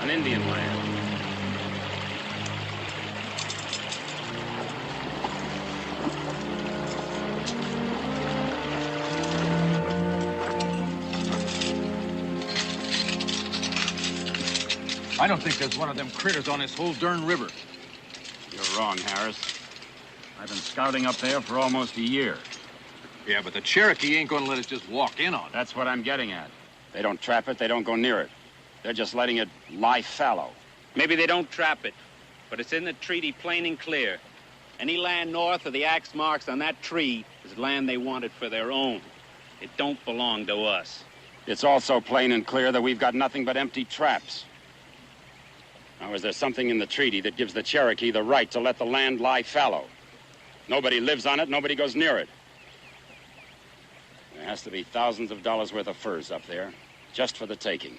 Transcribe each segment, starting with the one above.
on Indian land. I don't think there's one of them critters on this whole darn river. You're wrong, Harris. I've been scouting up there for almost a year. Yeah, but the Cherokee ain't gonna let us just walk in on it. That's what I'm getting at. They don't trap it, they don't go near it. They're just letting it lie fallow. Maybe they don't trap it, but it's in the treaty plain and clear. Any land north of the axe marks on that tree is land they wanted for their own. It don't belong to us. It's also plain and clear that we've got nothing but empty traps. Now, is there something in the treaty that gives the Cherokee the right to let the land lie fallow? Nobody lives on it, nobody goes near it. There has to be thousands of dollars worth of furs up there, just for the taking.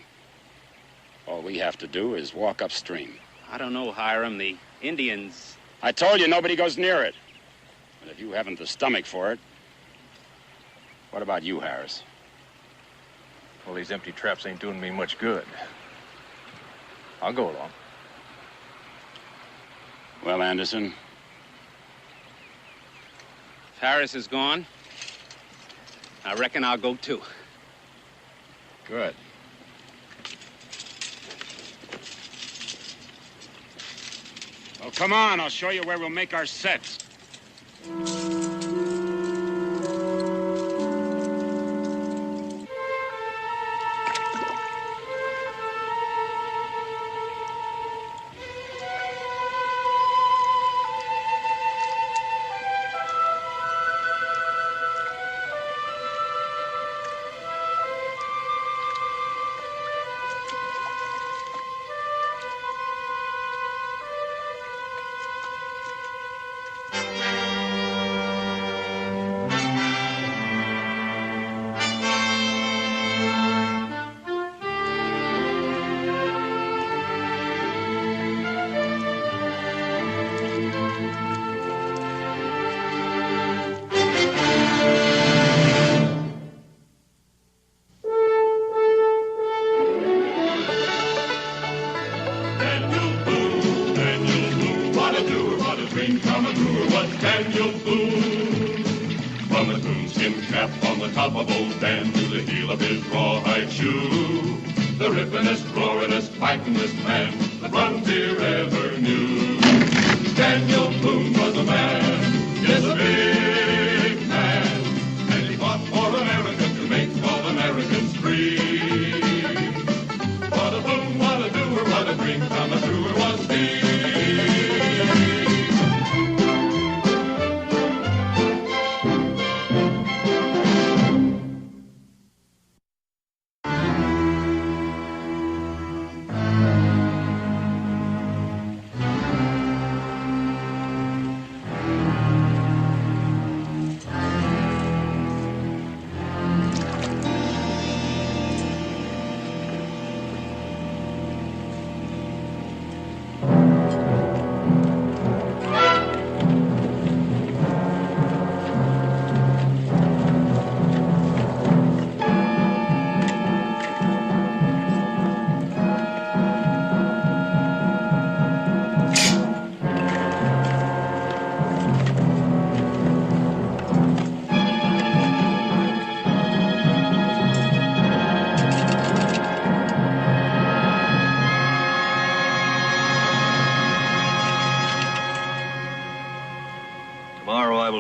All we have to do is walk upstream. I don't know, Hiram. The Indians... I told you nobody goes near it. And if you haven't the stomach for it, what about you, Harris? Well, these empty traps ain't doing me much good. I'll go along. Well, Anderson? If Harris is gone, I reckon I'll go too. Good. Well, come on, I'll show you where we'll make our sets.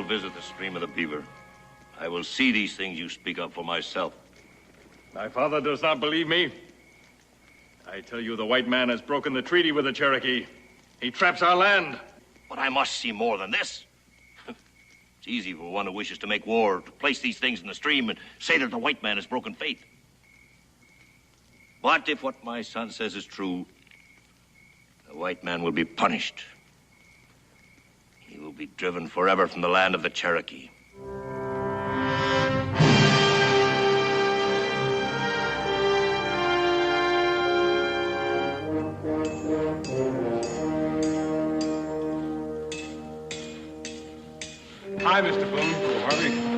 Visit the stream of the Beaver. I will see these things you speak of for myself. My father does not believe me. I tell you, the white man has broken the treaty with the Cherokee. He traps our land. But I must see more than this. It's easy for one who wishes to make war to place these things in the stream and say that the white man has broken faith. But if what my son says is true, the white man will be punished. He will be driven forever from the land of the Cherokee. Hi, Mr. Boone. Oh, Harvey.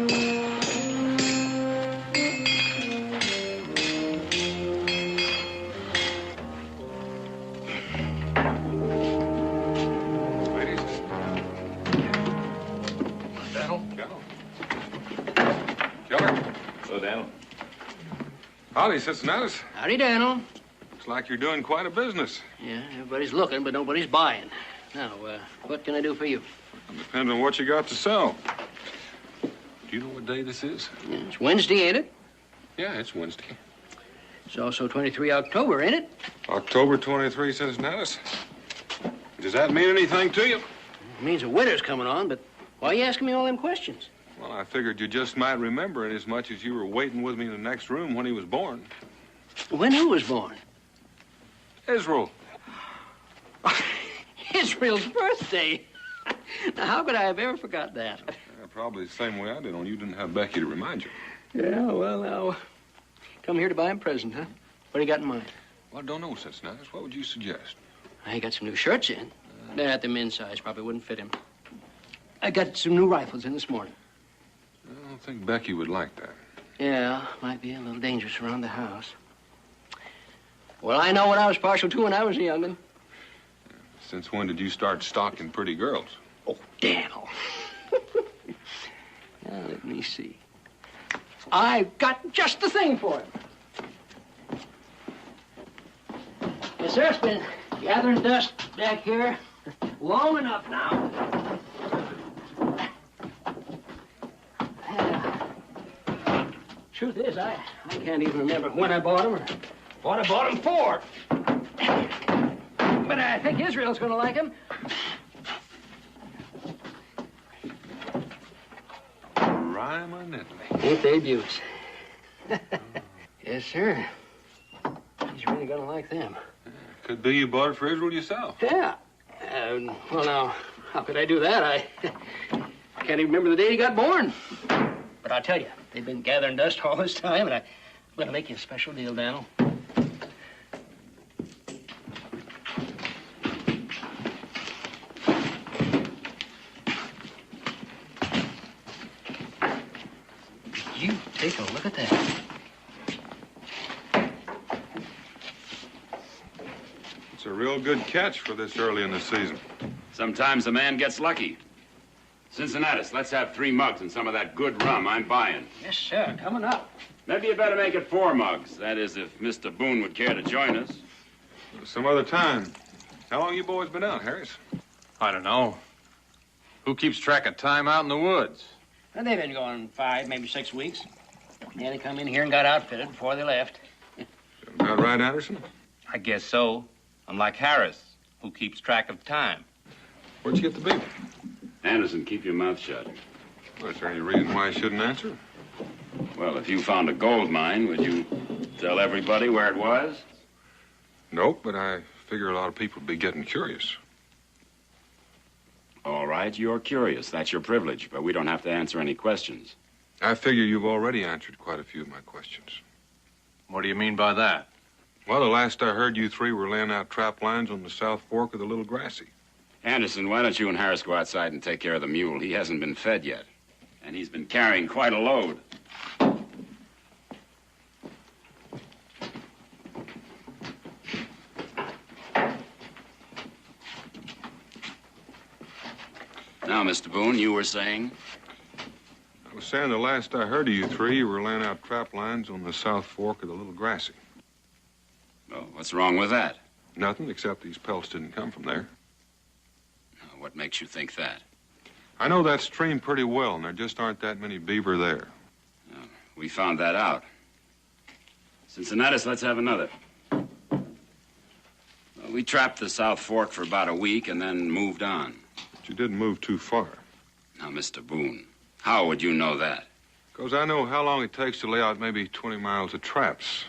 Howdy, Cincinnati. Howdy, Daniel. Looks like you're doing quite a business. Yeah, everybody's looking, but nobody's buying. Now, what can I do for you? It depends on what you got to sell. Do you know what day this is? Yeah, it's Wednesday, ain't it? Yeah, it's Wednesday. It's also 23 October, ain't it? October 23, Cincinnati. Does that mean anything to you? It means the winter's coming on, but why are you asking me all them questions? Well, I figured you just might remember it as much as you were waiting with me in the next room when he was born. When who was born? Israel. Israel's birthday. Now, how could I have ever forgot that? Probably the same way I did, only you didn't have Becky to remind you. Yeah, well, now, come here to buy him a present, huh? What do you got in mind? Well, I don't know, Cincinnati. What would you suggest? I got some new shirts in. They're at the men's size. Probably wouldn't fit him. I got some new rifles in this morning. I don't think Becky would like that. Yeah, might be a little dangerous around the house. Well, I know what I was partial to when I was a young'un. Since when did you start stalking pretty girls? Oh, Daniel. Now, let me see. I've got just the thing for him. Yes, sir, it's been gathering dust back here long enough now. Truth is, I can't even remember when I bought them or what I bought them for. But I think Israel's going to like them. Rhyme-a-niddly. Ain't they beauts? Yes, sir. He's really going to like them. Could be you bought it for Israel yourself. Yeah. Well, now, how could I do that? I can't even remember the day he got born. But I'll tell you, they've been gathering dust all this time, and I'm going to make you a special deal, Daniel. You take a look at that. It's a real good catch for this early in the season. Sometimes a man gets lucky. Cincinnati, let's have 3 mugs and some of that good rum. I'm buying. Yes, sir. Coming up. Maybe you better make it 4 mugs. That is, if Mr. Boone would care to join us. Some other time. How long you boys been out, Harris? I don't know. Who keeps track of time out in the woods? Well, they've been going 5, maybe 6 weeks. Yeah, they come in here and got outfitted before they left. About right, Anderson? I guess so. Unlike Harris, who keeps track of time. Where'd you get the beaver? Anderson, keep your mouth shut. Well, is there any reason why I shouldn't answer? Well, if you found a gold mine, would you tell everybody where it was? Nope, but I figure a lot of people would be getting curious. All right, you're curious. That's your privilege, but we don't have to answer any questions. I figure you've already answered quite a few of my questions. What do you mean by that? Well, the last I heard, you 3 were laying out trap lines on the South Fork of the Little Grassy. Anderson, why don't you and Harris go outside and take care of the mule? He hasn't been fed yet, and he's been carrying quite a load. Now, Mr. Boone, you were saying? I was saying the last I heard of you 3, you were laying out trap lines on the South Fork of the Little Grassy. Oh, what's wrong with that? Nothing, except these pelts didn't come from there. What makes you think that? I know that stream pretty well, and there just aren't that many beaver there. We found that out. Cincinnati, let's have another. Well, we trapped the South Fork for about a week and then moved on. But you didn't move too far. Now, Mr. Boone, how would you know that? Because I know how long it takes to lay out maybe 20 miles of traps.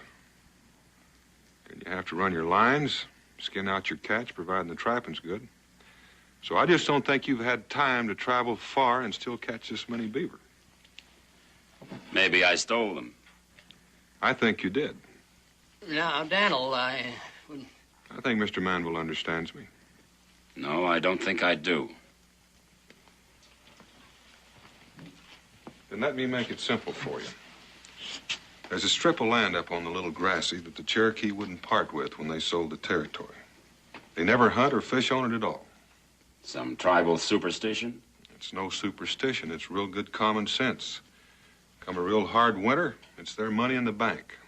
And you have to run your lines, skin out your catch, providing the trapping's good. So I just don't think you've had time to travel far and still catch this many beaver. Maybe I stole them. I think you did. Now, Daniel, I think Mr. Manville understands me. No, I don't think I do. Then let me make it simple for you. There's a strip of land up on the Little Grassy that the Cherokee wouldn't part with when they sold the territory. They never hunt or fish on it at all. Some tribal superstition? It's no superstition. It's real good common sense. Come a real hard winter, it's their money in the bank.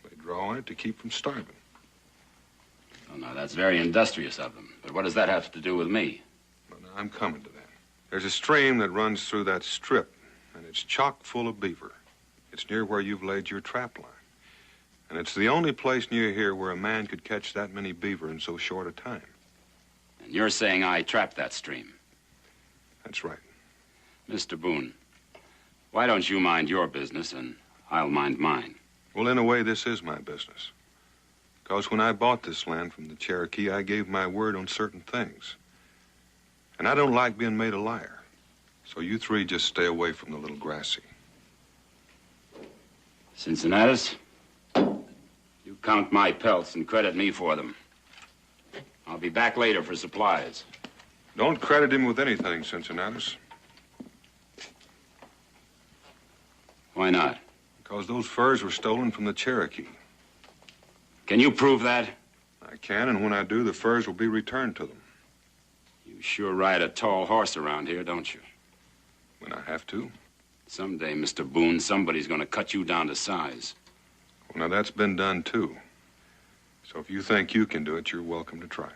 They draw on it to keep from starving. Oh, no, that's very industrious of them. But what does that have to do with me? Well, now, I'm coming to that. There's a stream that runs through that strip, and it's chock full of beaver. It's near where you've laid your trap line. And it's the only place near here where a man could catch that many beaver in so short a time. And you're saying I trapped that stream? That's right. Mr. Boone, why don't you mind your business and I'll mind mine? Well, in a way, this is my business. Because when I bought this land from the Cherokee, I gave my word on certain things. And I don't like being made a liar. So you three just stay away from the little grassy. Cincinnatus, you count my pelts and credit me for them. I'll be back later for supplies. Don't credit him with anything, Cincinnatus. Why not? Because those furs were stolen from the Cherokee. Can you prove that? I can, and when I do, the furs will be returned to them. You sure ride a tall horse around here, don't you? When I have to. Someday, Mr. Boone, somebody's going to cut you down to size. Well, now, that's been done, too. So if you think you can do it, you're welcome to try.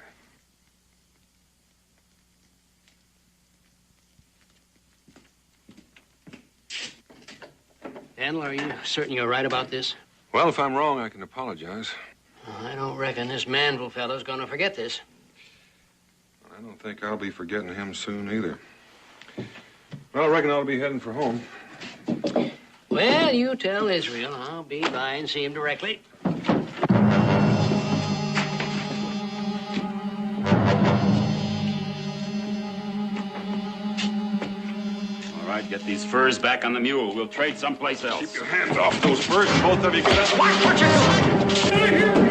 Handler, are you certain you're right about this? Well, if I'm wrong, I can apologize. Well, I don't reckon this Manville fellow's gonna forget this. I don't think I'll be forgetting him soon, either. Well, I reckon I'll be heading for home. Well, you tell Israel. I'll be by and see him directly. All right, get these furs back on the mule. We'll trade someplace else. Keep your hands off those furs, and both of you get us. Watch yourself!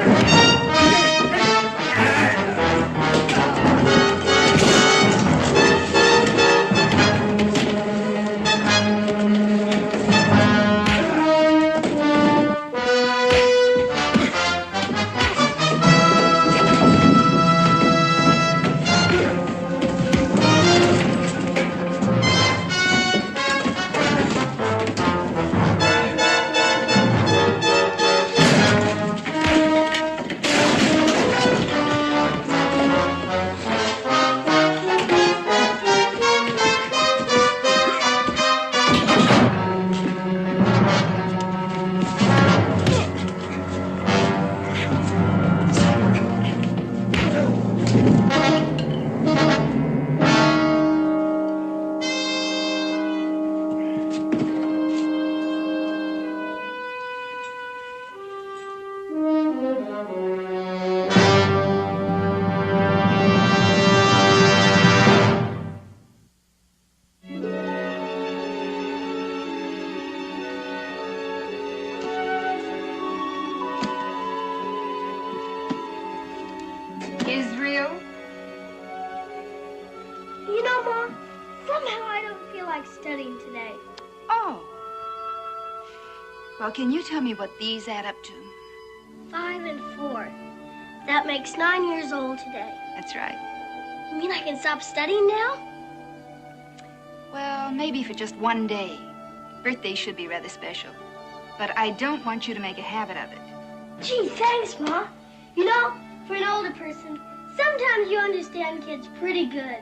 Israel? You know, Mom, somehow I don't feel like studying today. Oh. Well, can you tell me what these add up to? 5 and 4. That makes 9 years old today. That's right. You mean I can stop studying now? Well, maybe for just one day. Birthdays should be rather special. But I don't want you to make a habit of it. Gee, thanks, Ma. You know, for an older person, sometimes you understand kids pretty good.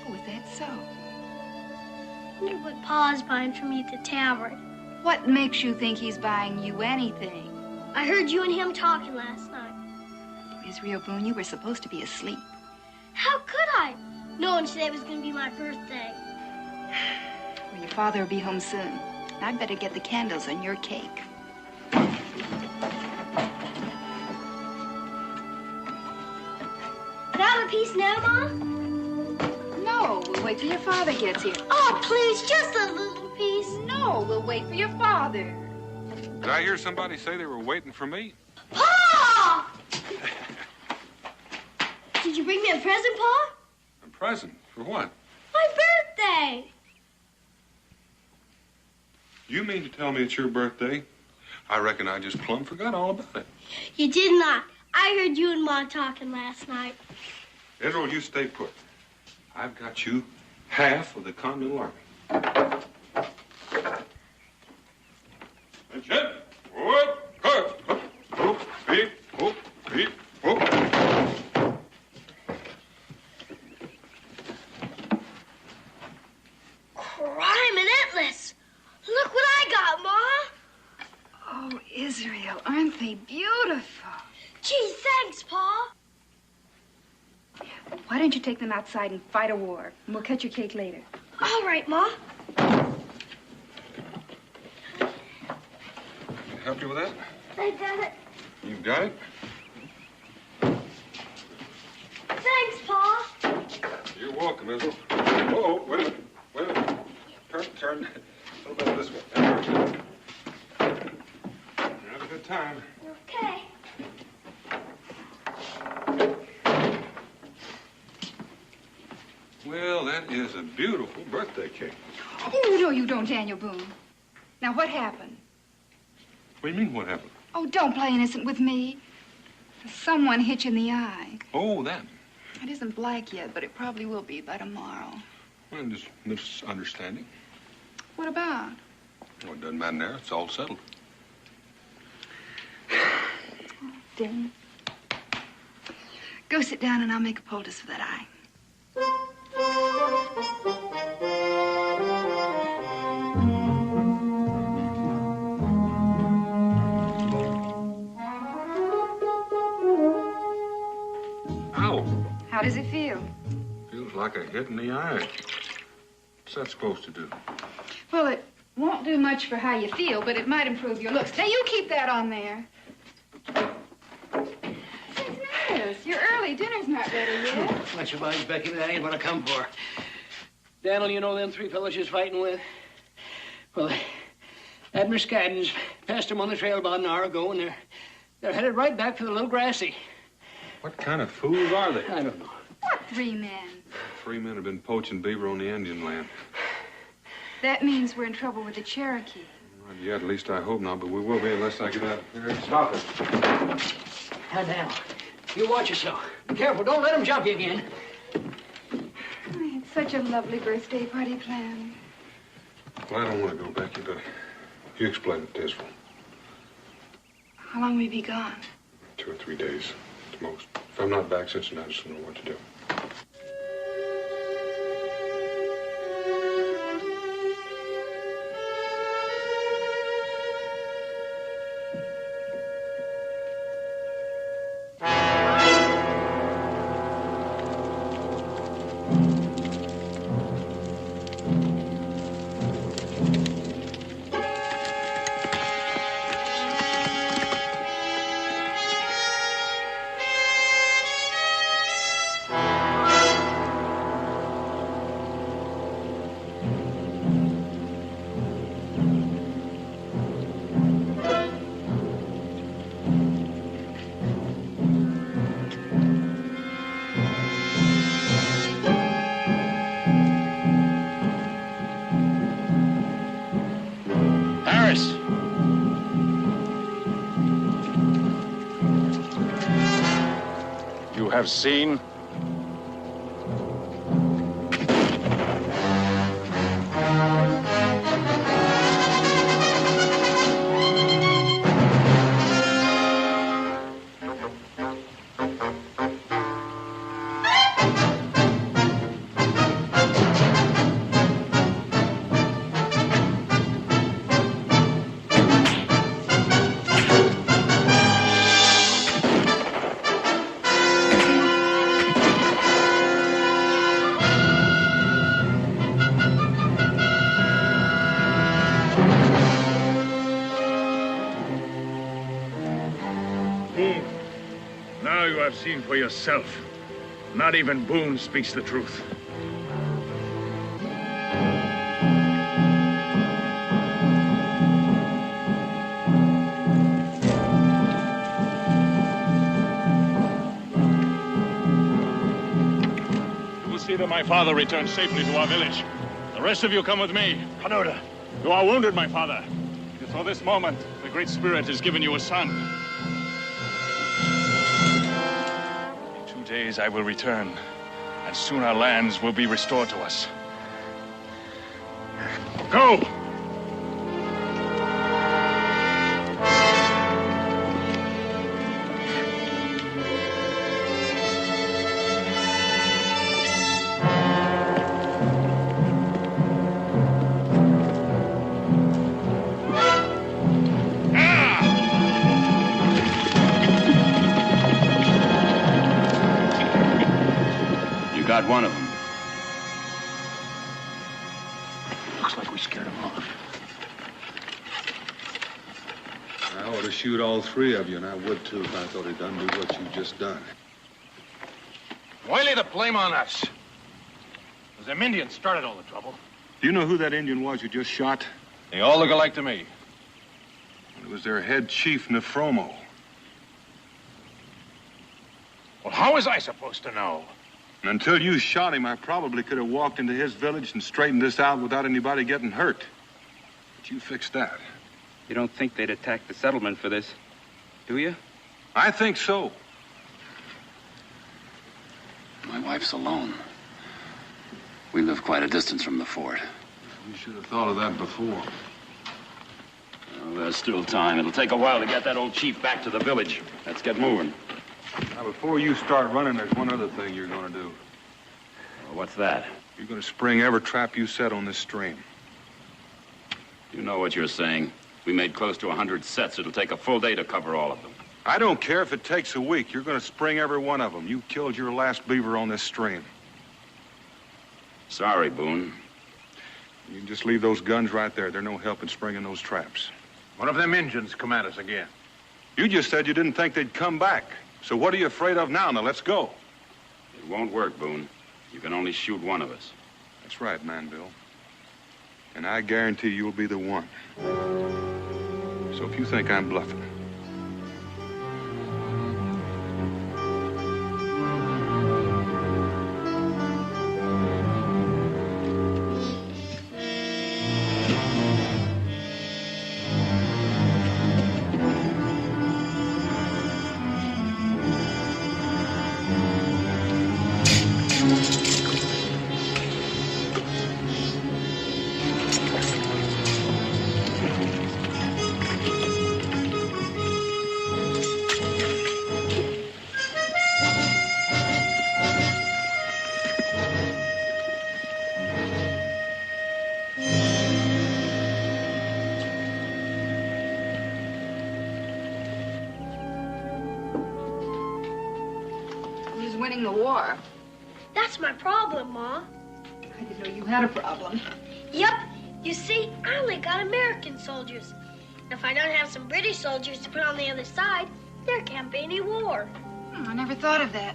Oh, is that so? I wonder what Pa's buying for me at the tavern. What makes you think he's buying you anything? I heard you and him talking last night. Israel Boone, you were supposed to be asleep. How could I? Knowing today was going to be my birthday. Well, your father will be home soon. I'd better get the candles on your cake. Can I have a piece now, Mom? No, we'll wait till your father gets here. Oh, please, just a little piece. No, we'll wait for your father. Did I hear somebody say they were waiting for me? Pa! Did you bring me a present, Pa? A present? For what? My birthday. You mean to tell me it's your birthday? I reckon I just plumb forgot all about it. You did not. I heard you and Ma talking last night. Israel, you stay put. I've got you half of the Continental Army. Attention! Forward! Up! Why don't you take them outside and fight a war? And we'll cut your cake later. All right, Ma. Help you with that? I got it. You've got it? Thanks, Pa. You're welcome, Ethel. Oh, wait a minute. Wait a minute. Turn. A little bit this way. Have a good time. Okay. Well, that is a beautiful birthday cake. Oh, no, you don't, Daniel Boone. Now, what happened? What do you mean, what happened? Oh, don't play innocent with me. Someone hit you in the eye. Oh, that. It isn't black yet, but it probably will be by tomorrow. Well, just misunderstanding. What about? Well, it doesn't matter now. It's all settled. Oh, Dan. Go sit down and I'll make a poultice for that eye. Ow. How does it feel? Feels like a hit in the eye. What's that supposed to do? Well, it won't do much for how you feel, but it might improve your looks. Now, you keep that on there. Cisneros, you're early. Dinner's not ready yet. Much obliged, Becky, but that ain't what I come for. Daniel, you know them three fellas you're fighting with? Well, Admiral Scaddens passed them on the trail about an hour ago, and they're headed right back for the Little Grassy. What kind of fools are they? I don't know. What 3 men? 3 men have been poaching beaver on the Indian land. That means we're in trouble with the Cherokee. Not yet, at least I hope not, but we will be unless I get out there. Stop it. Now, Daniel, you watch yourself. Be careful. Don't let them jump you again. I had such a lovely birthday party planned. Well, I don't want to go, Becky, but you explain it to Israel. How long will we be gone? 2 or 3 days, at most. If I'm not back, Cincinnati will know what to do. You have seen? Seen for yourself. Not even Boone speaks the truth. You will see that my father returns safely to our village. The rest of you come with me. Hanoda, you are wounded, my father. It is for this moment the Great Spirit has given you a son. Days I will return, and soon our lands will be restored to us. Go! got one of them. Looks like we scared him off. I ought to shoot all three of you, and I would too if I thought he'd undo what you just done. Why lay the blame on us? It was them Indians started all the trouble. Do you know who that Indian was you just shot? They all look alike to me. It was their head chief, Nefromo. Well, how was I supposed to know? And until you shot him, I probably could have walked into his village and straightened this out without anybody getting hurt. But you fixed that. You don't think they'd attack the settlement for this, do you? I think so. My wife's alone. We live quite a distance from the fort. You should have thought of that before. Well, there's still time. It'll take a while to get that old chief back to the village. Let's get moving. Now, before you start running, there's one other thing you're going to do. Well, what's that? You're going to spring every trap you set on this stream. You know what you're saying. We made close to 100 sets. It'll take a full day to cover all of them. I don't care if it takes a week. You're going to spring every one of them. You killed your last beaver on this stream. Sorry, Boone. You can just leave those guns right there. They're no help in springing those traps. What if them Indians come at us again? You just said you didn't think they'd come back. So what are you afraid of now? Now, let's go. It won't work, Boone. You can only shoot one of us. That's right, Manville. And I guarantee you'll be the one. So if you think I'm bluffing... Winning the war. That's my problem, Ma. I didn't know you had a problem. Yep. You see, I only got American soldiers. If I don't have some British soldiers to put on the other side, there can't be any war. I never thought of that.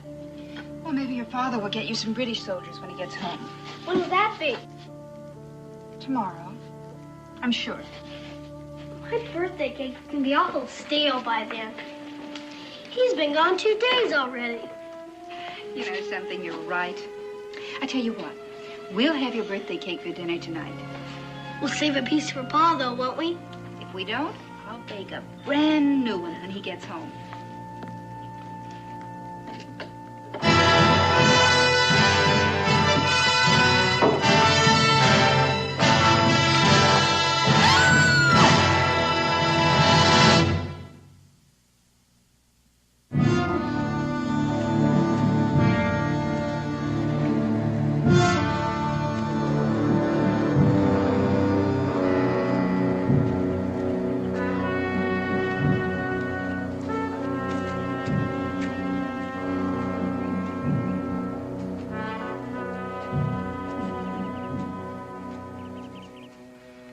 Well, maybe your father will get you some British soldiers when he gets home. When will that be? Tomorrow. I'm sure. My birthday cake can be awful stale by then. He's been gone 2 days already. You know something, you're right. I tell you what, we'll have your birthday cake for dinner tonight. We'll save a piece for Pa, though, won't we? If we don't, I'll bake a brand new one when he gets home.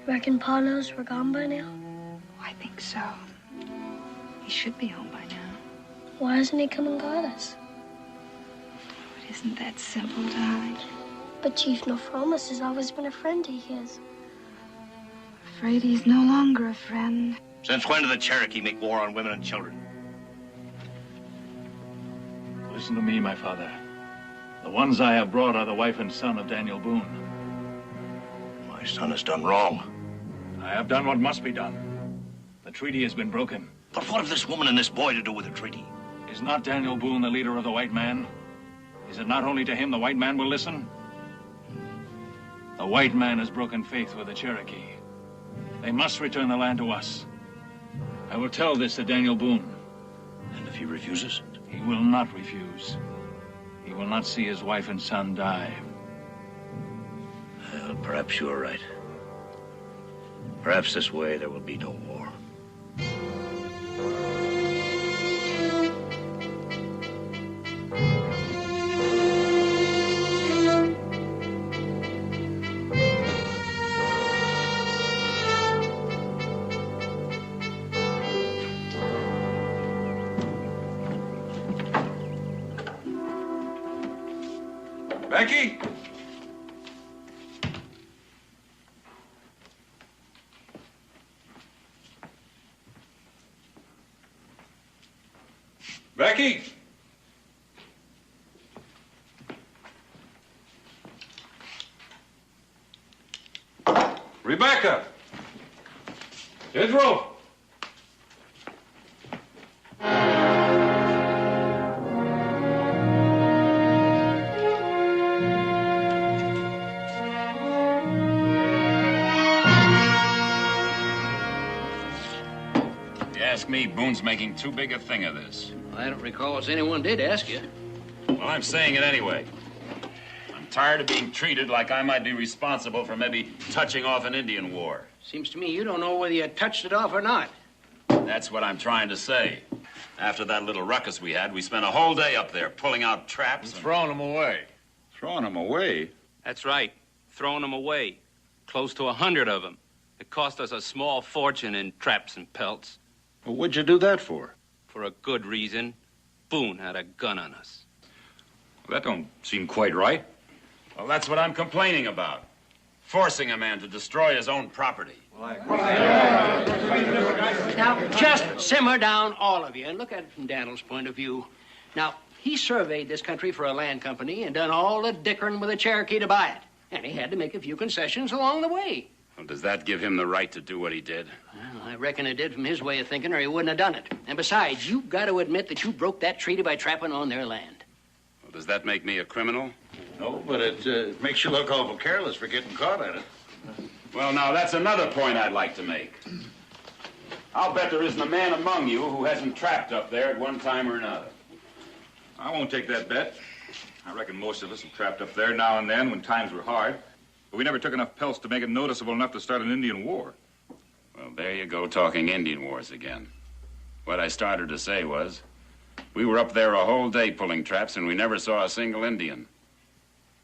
Reckon Pa knows we're gone by now? Oh, I think so. He should be home by now. Why hasn't he come and got us? It isn't that simple, darling. But Chief Nefromus has always been a friend of his. Afraid he's no longer a friend. Since when did the Cherokee make war on women and children? Listen to me, my father. The ones I have brought are the wife and son of Daniel Boone. My son has done wrong. I have done what must be done. The treaty has been broken. But what have this woman and this boy to do with the treaty? Is not Daniel Boone the leader of the white man? Is it not only to him the white man will listen? The white man has broken faith with the Cherokee. They must return the land to us. I will tell this to Daniel Boone. And if he refuses? He will not refuse. He will not see his wife and son die. Well, perhaps you're right. Perhaps this way there will be no war. Becky? Becky? Rebecca? Israel? If you ask me, Boone's making too big a thing of this. I don't recall if anyone did ask you. Well, I'm saying it anyway. I'm tired of being treated like I might be responsible for maybe touching off an Indian war. Seems to me you don't know whether you touched it off or not. That's what I'm trying to say. After that little ruckus we had, we spent a whole day up there pulling out traps and throwing them away. Throwing them away? That's right. Throwing them away. Close to 100 of them. It cost us a small fortune in traps and pelts. Well, what'd you do that for? For a good reason. Boone had a gun on us. Well, that don't seem quite right. Well, that's what I'm complaining about. Forcing a man to destroy his own property. Now, just simmer down, all of you, and look at it from Daniel's point of view. Now, he surveyed this country for a land company and done all the dickering with a Cherokee to buy it. And he had to make a few concessions along the way. Well, does that give him the right to do what he did? Well, I reckon it did from his way of thinking, or he wouldn't have done it. And besides, you've got to admit that you broke that treaty by trapping on their land. Well, does that make me a criminal? No, but it makes you look awful careless for getting caught at it. Well, now, that's another point I'd like to make. I'll bet there isn't a man among you who hasn't trapped up there at one time or another. I won't take that bet. I reckon most of us have trapped up there now and then when times were hard. But we never took enough pelts to make it noticeable enough to start an Indian war. Well, there you go, talking Indian wars again. What I started to say was, we were up there a whole day pulling traps and we never saw a single Indian.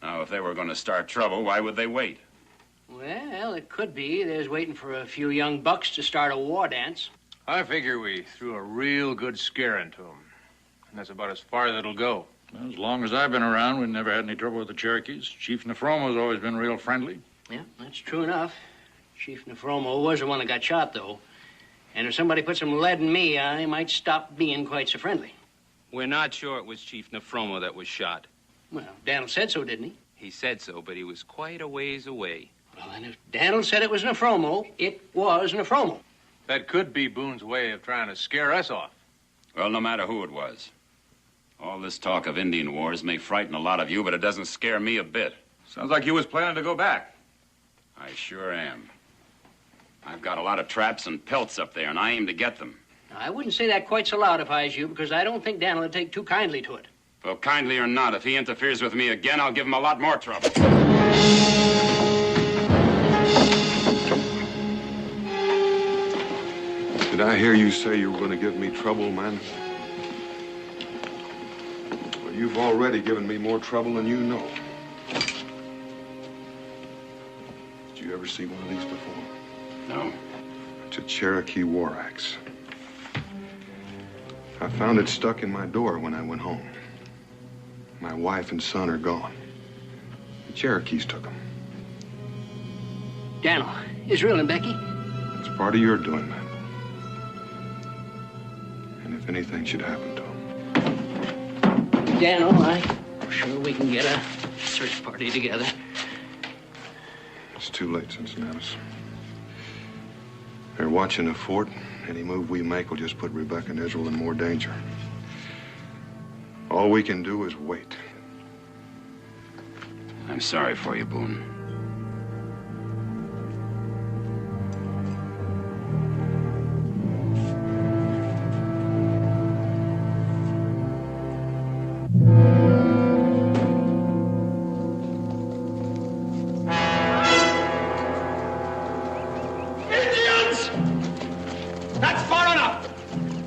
Now, if they were going to start trouble, why would they wait? Well, it could be. They're waiting for a few young bucks to start a war dance. I figure we threw a real good scare into them. And that's about as far as it'll go. Well, as long as I've been around, we've never had any trouble with the Cherokees. Chief Nefromo's always been real friendly. Yeah, that's true enough. Chief Nefromo was the one that got shot, though. And if somebody put some lead in me, I might stop being quite so friendly. We're not sure it was Chief Nefromo that was shot. Well, Daniel said so, didn't he? He said so, but he was quite a ways away. Well, then if Daniel said it was Nefromo, it was Nefromo. That could be Boone's way of trying to scare us off. Well, no matter who it was. All this talk of Indian wars may frighten a lot of you, but it doesn't scare me a bit. Sounds like you was planning to go back. I sure am. I've got a lot of traps and pelts up there, and I aim to get them. Now, I wouldn't say that quite so loud if I was you, because I don't think Daniel would take too kindly to it. Well, kindly or not, if he interferes with me again, I'll give him a lot more trouble. Did I hear you say you were going to give me trouble, man? Well, you've already given me more trouble than you know. Did you ever see one of these before? No. It's a Cherokee war axe. I found it stuck in my door when I went home. My wife and son are gone. The Cherokees took them. Daniel, Israel and Becky? It's part of your doing, man. And if anything should happen to them. Daniel, I'm sure we can get a search party together. It's too late, Cincinnatus. They're watching the fort. Any move we make will just put Rebecca and Israel in more danger. All we can do is wait. I'm sorry for you, Boone. Indians! That's far enough!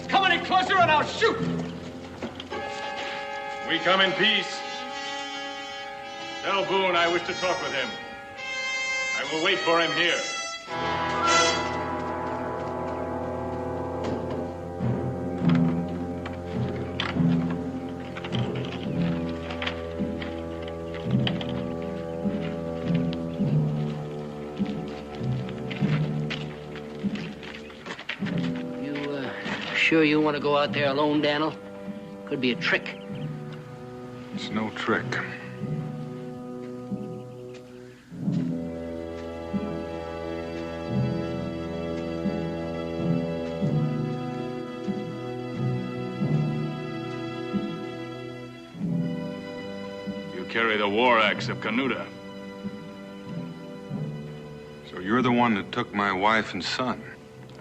Come any closer and I'll shoot! We come in peace. Tell Boone I wish to talk with him. I will wait for him here. sure you want to go out there alone, Daniel? Could be a trick. It's no trick. You carry the war axe of Canuta. So you're the one that took my wife and son?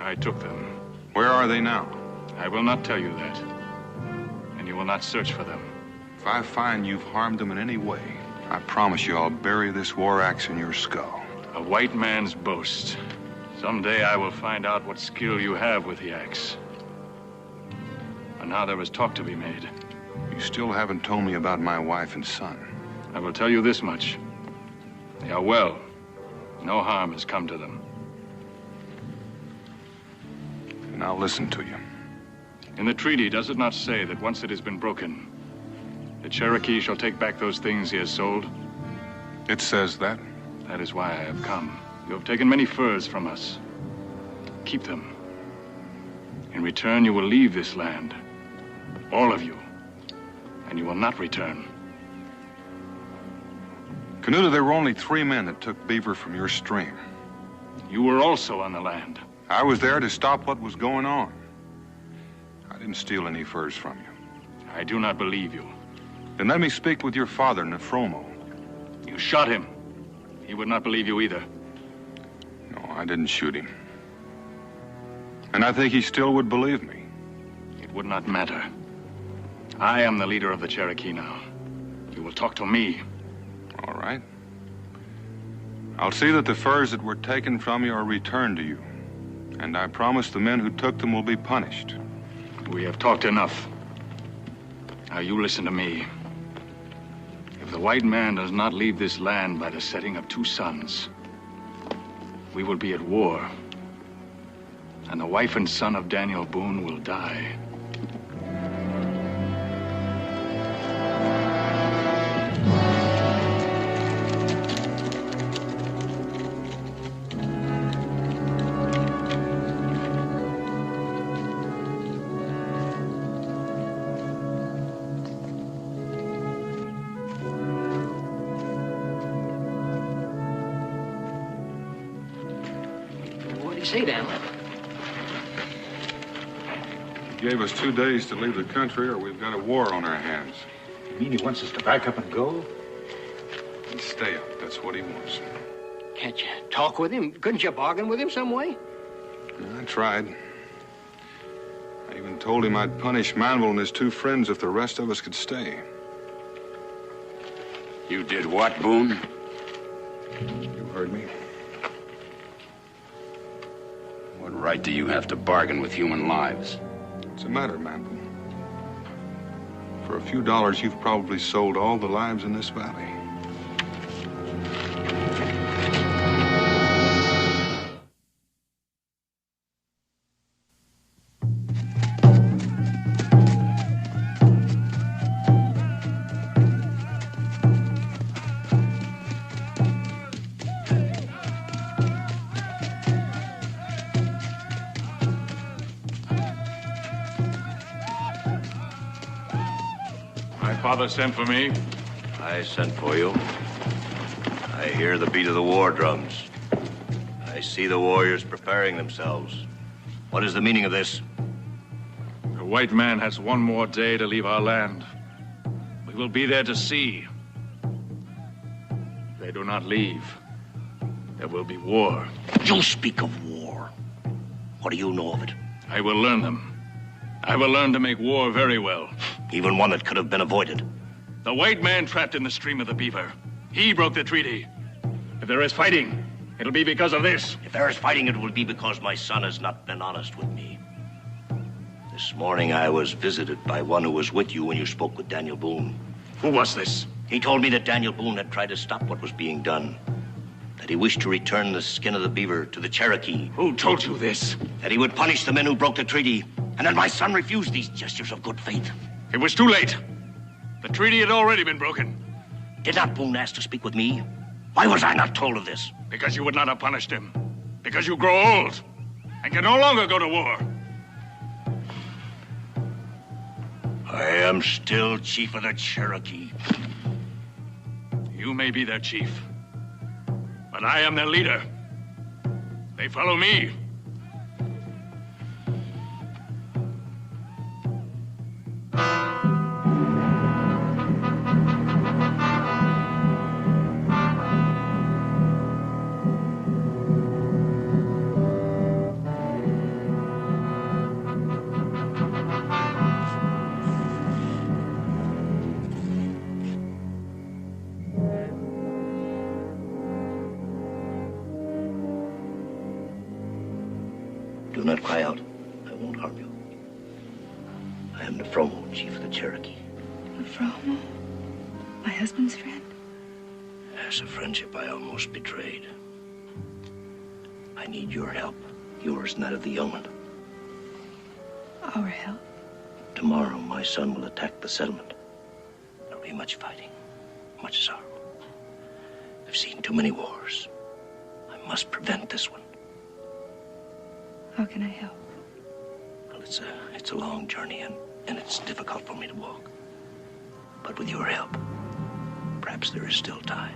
I took them. Where are they now? I will not tell you that. And you will not search for them. If I find you've harmed them in any way, I promise you I'll bury this war axe in your skull. A white man's boast. Someday I will find out what skill you have with the axe. And now there is talk to be made. You still haven't told me about my wife and son. I will tell you this much. They are well. No harm has come to them. And I'll listen to you. In the treaty, does it not say that once it has been broken, the Cherokee shall take back those things he has sold? It says that. That is why I have come. You have taken many furs from us. Keep them. In return, you will leave this land. All of you. And you will not return. Canuta, there were only 3 men that took beaver from your stream. You were also on the land. I was there to stop what was going on. I didn't steal any furs from you. I do not believe you. Then let me speak with your father, Nefromo. You shot him. He would not believe you either. No, I didn't shoot him. And I think he still would believe me. It would not matter. I am the leader of the Cherokee now. You will talk to me. All right. I'll see that the furs that were taken from you are returned to you. And I promise the men who took them will be punished. We have talked enough. Now you listen to me. If the white man does not leave this land by the setting of 2 suns, we will be at war. And the wife and son of Daniel Boone will die. Say, Dan. He gave us 2 days to leave the country, or we've got a war on our hands. You mean he wants us to back up and go? And stay up. That's what he wants. Can't you talk with him? Couldn't you bargain with him some way? I tried. I even told him I'd punish Manuel and his 2 friends if the rest of us could stay. You did what, Boone? You heard me. What right do you have to bargain with human lives? What's the matter, Manuel? For a few dollars, you've probably sold all the lives in this valley. Father sent for me. I sent for you. I hear the beat of the war drums. I see the warriors preparing themselves. What is the meaning of this? The white man has 1 more day to leave our land. We will be there to see. If they do not leave, there will be war. You speak of war. What do you know of it? I will learn them. I will learn to make war very well. Even one that could have been avoided. The white man trapped in the stream of the Beaver. He broke the treaty. If there is fighting, it'll be because of this. If there is fighting, it will be because my son has not been honest with me. This morning I was visited by one who was with you when you spoke with Daniel Boone. Who was this? He told me that Daniel Boone had tried to stop what was being done. That he wished to return the skin of the beaver to the Cherokee. Who told you this? That he would punish the men who broke the treaty. And that my son refused these gestures of good faith. It was too late. The treaty had already been broken. Did not Boone ask to speak with me? Why was I not told of this? Because you would not have punished him. Because you grow old and can no longer go to war. I am still chief of the Cherokee. You may be their chief, but I am their leader. They follow me. Do not cry out. I won't harm you. I am Nefromo, chief of the Cherokee. Nefromo? My husband's friend? As a friendship I almost betrayed. I need your help. Yours and that of the yeoman. Our help? Tomorrow, my son will attack the settlement. There'll be much fighting, much sorrow. I've seen too many wars. I must prevent this one. How can I help? Well, it's a long journey, and it's difficult for me to walk. But with your help, perhaps there is still time.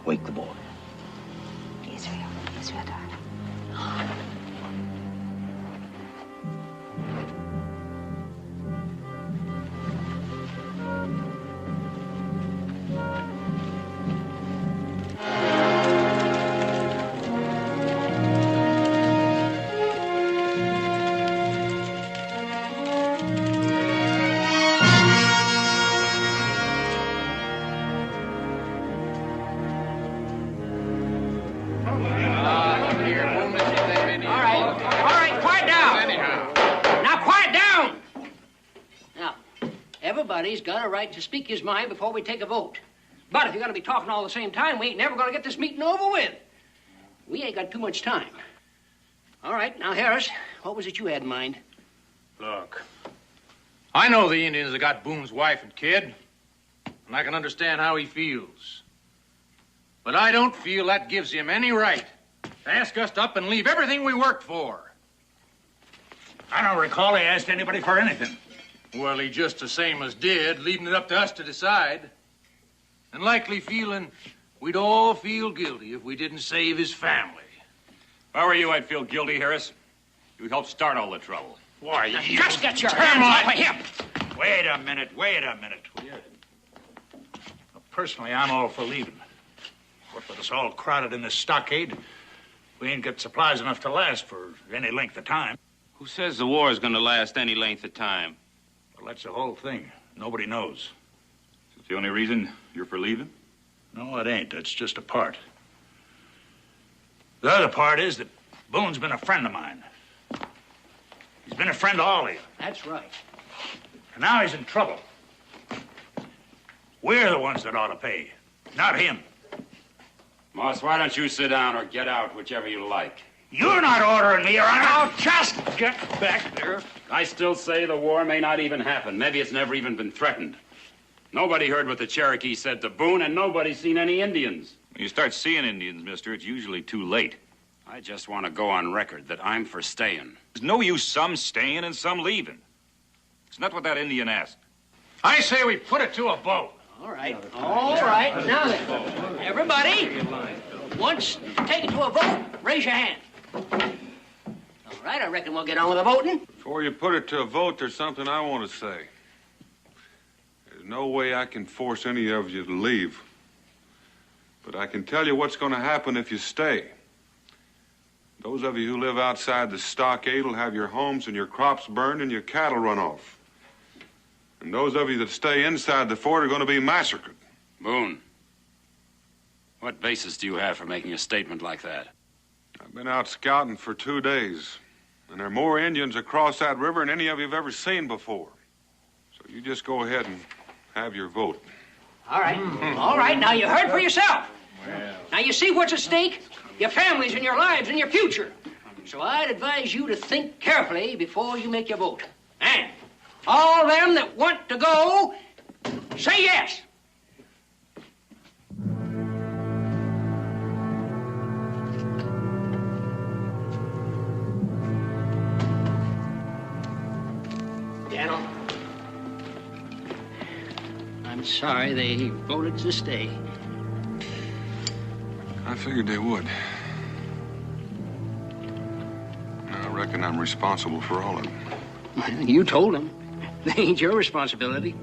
Wake the boy. Israel, darling. Everybody's got a right to speak his mind before we take a vote. But if you're going to be talking all the same time, we ain't never going to get this meeting over with. We ain't got too much time. All right, now, Harris, what was it you had in mind? Look, I know the Indians that got Boone's wife and kid, and I can understand how he feels. But I don't feel that gives him any right to ask us to up and leave everything we worked for. I don't recall he asked anybody for anything. Well, he just the same as did, leaving it up to us to decide. And likely feeling we'd all feel guilty if we didn't save his family. If I were you, I'd feel guilty, Harris. You helped start all the trouble. Why, Now, you... just get your hands off of him! Wait a minute, will you? Well, personally, I'm all for leaving. But with us all crowded in this stockade, we ain't got supplies enough to last for any length of time. Who says the war is going to last any length of time? Well, that's the whole thing. Nobody knows. Is the only reason you're for leaving? No, it ain't. That's just a part. The other part is that Boone's been a friend of mine. He's been a friend to all of you. That's right. And now he's in trouble. We're the ones that ought to pay, not him. Moss, why don't you sit down or get out, whichever you like? You're not ordering me around. Now just get back there. I still say the war may not even happen. Maybe it's never even been threatened. Nobody heard what the Cherokee said to Boone, and nobody's seen any Indians. When you start seeing Indians, mister, it's usually too late. I just want to go on record that I'm for staying. There's no use some staying and some leaving. It's not what that Indian asked. I say we put it to a vote. All right. All right. Now then, everybody, once take it to a vote, raise your hand. All right, I reckon we'll get on with the voting. Before you put it to a vote, there's something I want to say. There's no way I can force any of you to leave. But I can tell you what's going to happen if you stay. Those of you who live outside the stockade will have your homes and your crops burned and your cattle run off. And those of you that stay inside the fort are going to be massacred. Boone, what basis do you have for making a statement like that? I've been out scouting for 2 days, and there are more Indians across that river than any of you have ever seen before. So you just go ahead and have your vote. All right. All right, now you heard for yourself. Now you see what's at stake? Your families and your lives and your future. So I'd advise you to think carefully before you make your vote. And all them that want to go, say yes. I'm sorry they voted to stay. I figured they would. I reckon I'm responsible for all of them. Well, you told them. They ain't your responsibility.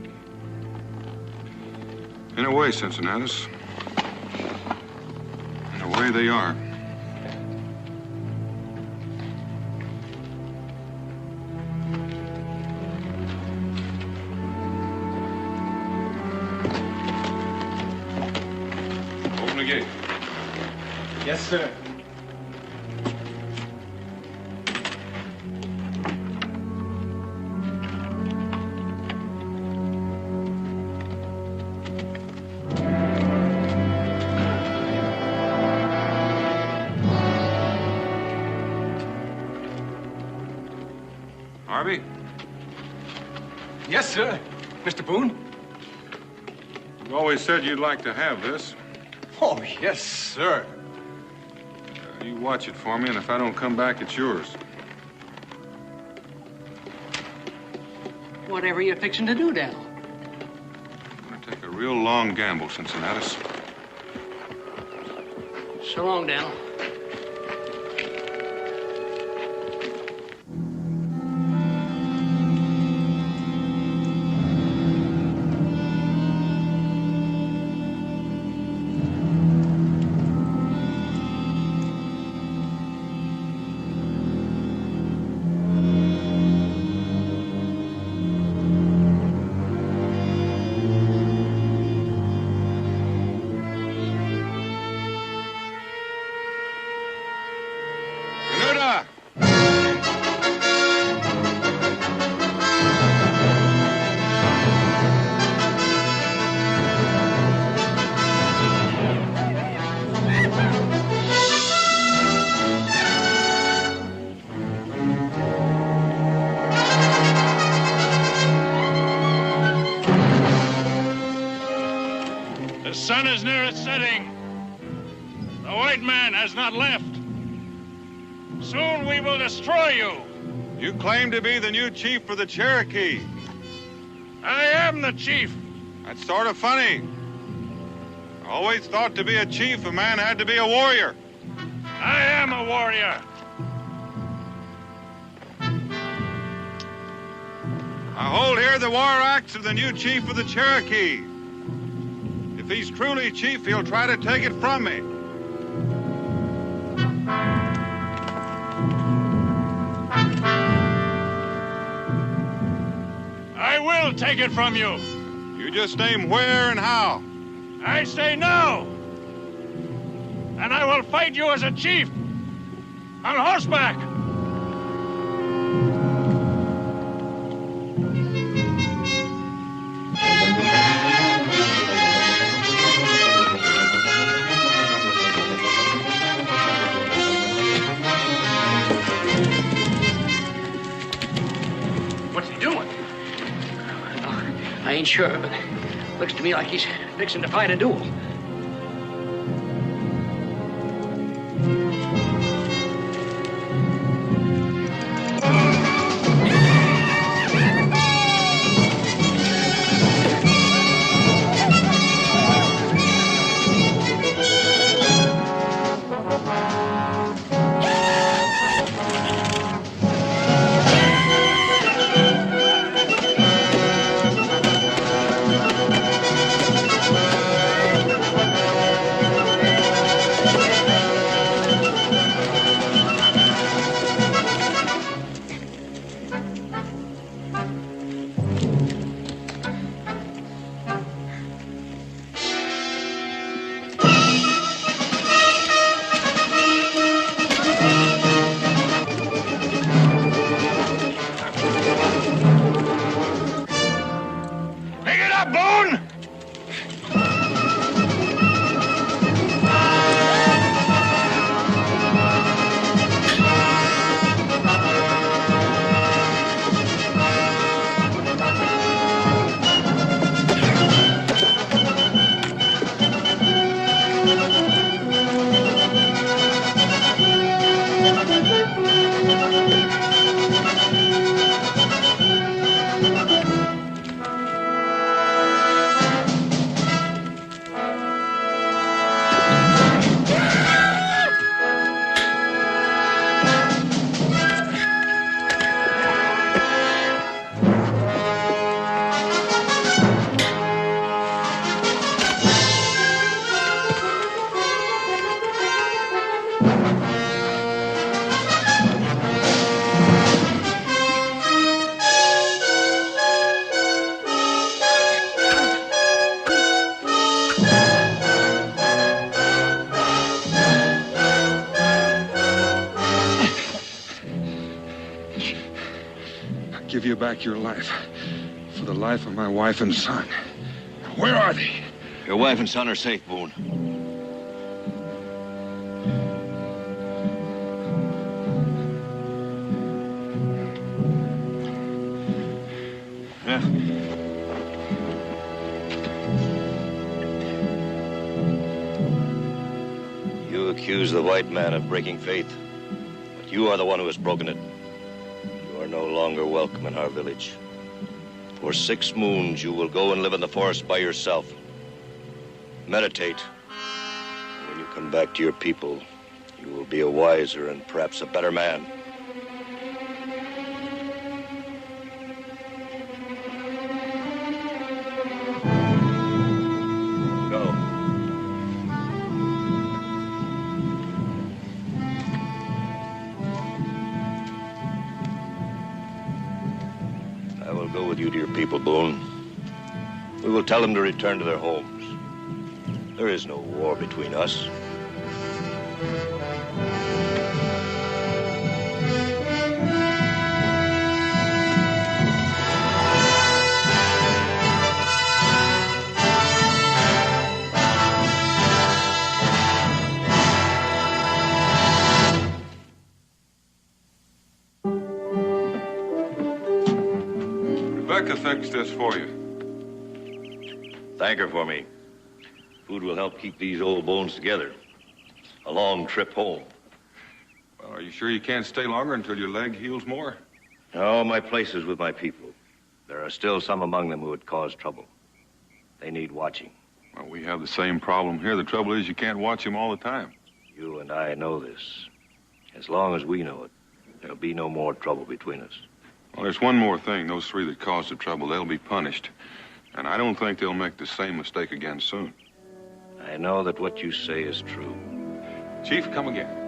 In a way, Cincinnatus. In a way, they are. Open the gate. Yes, sir. Harvey? Yes, sir. Mr. Boone? You always said you'd like to have this. Oh, yes, sir. You watch it for me, and if I don't come back, it's yours. Whatever you fixing to do, Daniel? I'm gonna take a real long gamble, Cincinnatus. So long, Daniel. The sun is near its setting. The white man has not left. Soon we will destroy you. You claim to be the new chief for the Cherokee. I am the chief. That's sort of funny. I always thought to be a chief, a man had to be a warrior. I am a warrior. I hold here the war axe of the new chief of the Cherokee. If he's truly chief, he'll try to take it from me. I will take it from you. You just name where and how. I say no. And I will fight you as a chief. On horseback. What's he doing? I ain't sure, but looks to me like he's fixing to fight a duel. Pick it up, Boone! you back your life. For the life of my wife and son. Where are they? Your wife and son are safe, Boone. Yeah. You accuse the white man of breaking faith, but you are the one who has broken it. You are no longer welcome in our village. For 6 moons, you will go and live in the forest by yourself. Meditate. And when you come back to your people, you will be a wiser and perhaps a better man. Go. I will go with you to your people, Boone. We will tell them to return to their homes. There is no war between us. Rebecca fixed this for you. Thank her for me. Food will help keep these old bones together. A long trip home. Well, are you sure you can't stay longer until your leg heals more? No, my place is with my people. There are still some among them who would cause trouble. They need watching. Well, we have the same problem here. The trouble is you can't watch them all the time. You and I know this. As long as we know it, there'll be no more trouble between us. Well, there's one more thing. Those 3 that caused the trouble, they'll be punished. And I don't think they'll make the same mistake again soon. I know that what you say is true. Chief, come again.